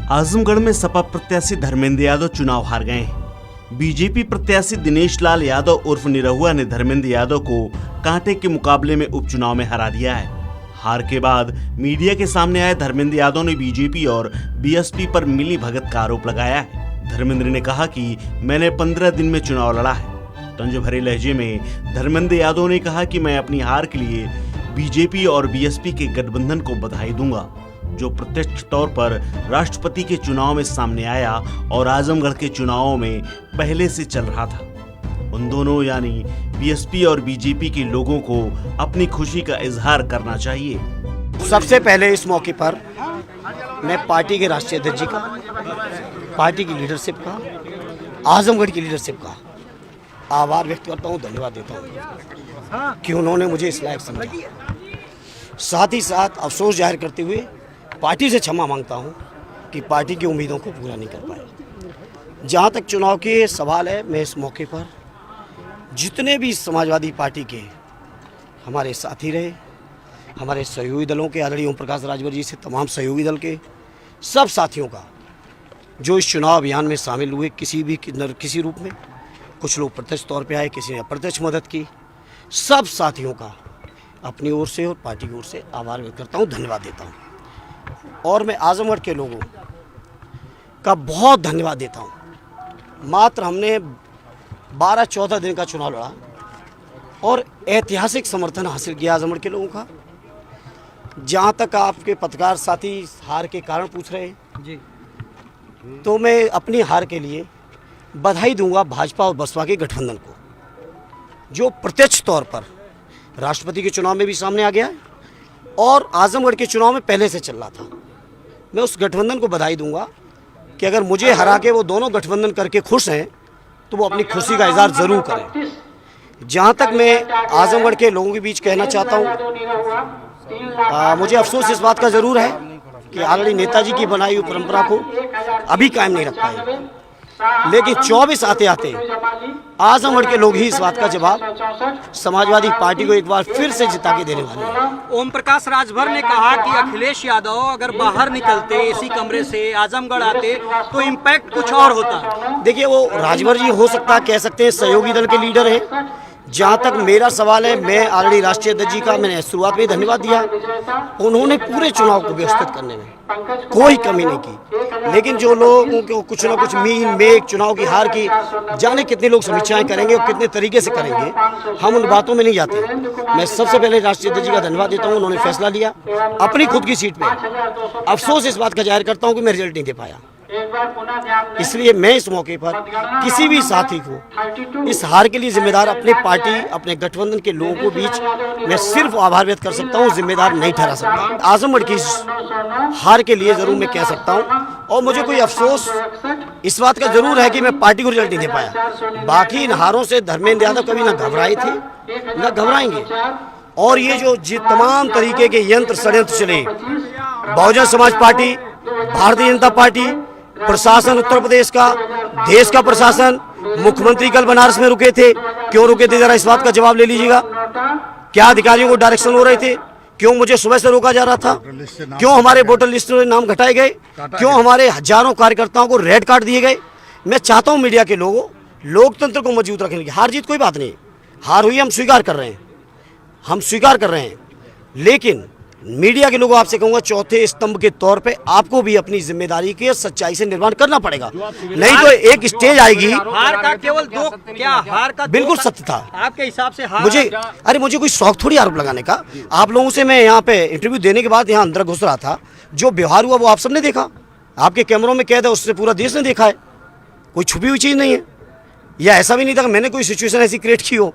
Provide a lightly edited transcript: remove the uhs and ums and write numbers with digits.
आजमगढ़ में सपा प्रत्याशी धर्मेंद्र यादव चुनाव हार गए हैं। बीजेपी प्रत्याशी दिनेश लाल यादव उर्फ निरहुआ ने धर्मेंद्र यादव को कांटे के मुकाबले में उपचुनाव में हरा दिया है। हार के बाद मीडिया के सामने आए धर्मेंद्र यादव ने बीजेपी और बीएसपी पर मिली भगत का आरोप लगाया है। धर्मेंद्र ने कहा कि मैंने 15 दिन में चुनाव लड़ा है। तंज भरे लहजे में धर्मेंद्र यादव ने कहा कि मैं अपनी हार के लिए बीजेपी और बीएसपी के गठबंधन को बधाई दूंगा, जो प्रत्यक्ष तौर पर राष्ट्रपति के चुनाव में सामने आया और आजमगढ़ के चुनावों में पहले से चल रहा था। उन दोनों यानी बीएसपी और बीजेपी के लोगों को अपनी खुशी का इजहार करना चाहिए। सबसे पहले इस मौके पर मैं पार्टी के राष्ट्रीय अध्यक्ष जी का, पार्टी की लीडरशिप का, आजमगढ़ की लीडरशिप का आभार व्यक्त करता हूँ, धन्यवाद देता हूँ कि उन्होंने मुझे इस लायक समझा। साथ ही साथ अफसोस जाहिर करते हुए पार्टी से क्षमा मांगता हूं कि पार्टी की उम्मीदों को पूरा नहीं कर पाया। जहां तक चुनाव के सवाल है, मैं इस मौके पर जितने भी समाजवादी पार्टी के हमारे साथी रहे, हमारे सहयोगी दलों के आदरणीय ओम प्रकाश राजभर जी से तमाम सहयोगी दल के सब साथियों का जो इस चुनाव अभियान में शामिल हुए किसी रूप में, कुछ लोग प्रत्यक्ष तौर पर आए, किसी ने अप्रत्यक्ष मदद की, सब साथियों का अपनी ओर से और पार्टी की ओर से आभार व्यक्त करता हूँ, धन्यवाद देता हूँ। और मैं आजमगढ़ के लोगों का बहुत धन्यवाद देता हूँ। मात्र हमने 12-14 दिन का चुनाव लड़ा और ऐतिहासिक समर्थन हासिल किया आजमगढ़ के लोगों का। जहाँ तक आपके पत्रकार साथी हार के कारण पूछ रहे हैं जी, तो मैं अपनी हार के लिए बधाई दूंगा भाजपा और बसपा के गठबंधन को, जो प्रत्यक्ष तौर पर राष्ट्रपति के चुनाव में भी सामने आ गया है और आजमगढ़ के चुनाव में पहले से चल रहा था। मैं उस गठबंधन को बधाई दूंगा कि अगर मुझे हरा के वो दोनों गठबंधन करके खुश हैं तो वो अपनी खुशी का इजहार जरूर करें। जहां तक मैं आजमगढ़ के लोगों के बीच कहना चाहता हूं, मुझे अफसोस इस बात का जरूर है कि आदरणीय नेताजी की बनाई हुई परंपरा को अभी कायम नहीं रख पाए, लेकिन 24 आते आते आजमगढ़ के लोग ही इस बात का जवाब समाजवादी पार्टी को एक बार फिर से जिता के देने वाले हैं। ओम प्रकाश राजभर ने कहा कि अखिलेश यादव अगर बाहर निकलते, इसी कमरे से आजमगढ़ आते तो इम्पैक्ट कुछ और होता। देखिए, वो राजभर जी हो सकता कह सकते हैं सहयोगी दल के लीडर हैं। जहाँ तक मेरा सवाल है, मैं आदरणीय राष्ट्रीय अध्यक्ष जी का मैंने शुरुआत में धन्यवाद दिया। उन्होंने पूरे चुनाव को व्यवस्थित करने में कोई कमी नहीं की, लेकिन जो लोगों को कुछ ना कुछ मीन मेघ चुनाव की हार की जाने कितने लोग समीक्षाएं करेंगे और कितने तरीके से करेंगे, हम उन बातों में नहीं जाते। मैं सबसे पहले राष्ट्रीय अध्यक्ष जी का धन्यवाद देता हूँ, उन्होंने फैसला लिया अपनी खुद की सीट पे। अफसोस इस बात का जाहिर करता हूँ कि मैं रिजल्ट नहीं दे पाया, इसलिए मैं इस मौके पर किसी भी साथी को इस हार के लिए जिम्मेदार अपने पार्टी, अपने गठबंधन के लोगों को बीच मैं सिर्फ आभार व्यक्त कर सकता हूं, जिम्मेदार नहीं ठहरा सकता। आजमगढ़ की हार के लिए जरूर मैं कह सकता हूं और मुझे कोई अफसोस इस बात का जरूर है कि मैं पार्टी को रिजल्ट नहीं दे पाया। बाकी इन हारों से धर्मेंद्र यादव कभी न घबराए थे न घबराएंगे, और ये जो तमाम तरीके के यंत्र षड्यंत्र चले, बहुजन समाज पार्टी, भारतीय जनता पार्टी, प्रशासन उत्तर प्रदेश का, देश का प्रशासन, मुख्यमंत्री कल बनारस में रुके थे, क्यों रुके थे जरा इस बात का जवाब ले लीजिएगा। क्या अधिकारियों को डायरेक्शन हो रहे थे? क्यों मुझे सुबह से रोका जा रहा था? क्यों हमारे वोटर लिस्ट में नाम घटाए गए? क्यों हमारे हजारों कार्यकर्ताओं को रेड कार्ड दिए गए? मैं चाहता हूं मीडिया के लोगों, लोकतंत्र को मजबूत रखने की, हार जीत कोई बात नहीं, हार हुई हम स्वीकार कर रहे हैं, हम स्वीकार कर रहे हैं, लेकिन मीडिया के लोगों आपसे कहूंगा चौथे स्तंभ के तौर पे आपको भी अपनी जिम्मेदारी के सच्चाई से निर्माण करना पड़ेगा, नहीं तो एक स्टेज आएगी। हार का केवल दो, क्या हार का बिल्कुल सत्य था आपके हिसाब से? हार मुझे कोई शौक थोड़ी आरोप लगाने का। आप लोगों से मैं यहाँ पे इंटरव्यू देने के बाद यहाँ अंदर घुस रहा था, जो व्यवहार हुआ वो आप सबने देखा, आपके कैमरों में कैद है, उससे पूरा देश ने देखा है, कोई छुपी हुई चीज नहीं है, या ऐसा भी नहीं था कि मैंने कोई सिचुएशन ऐसी क्रिएट की हो।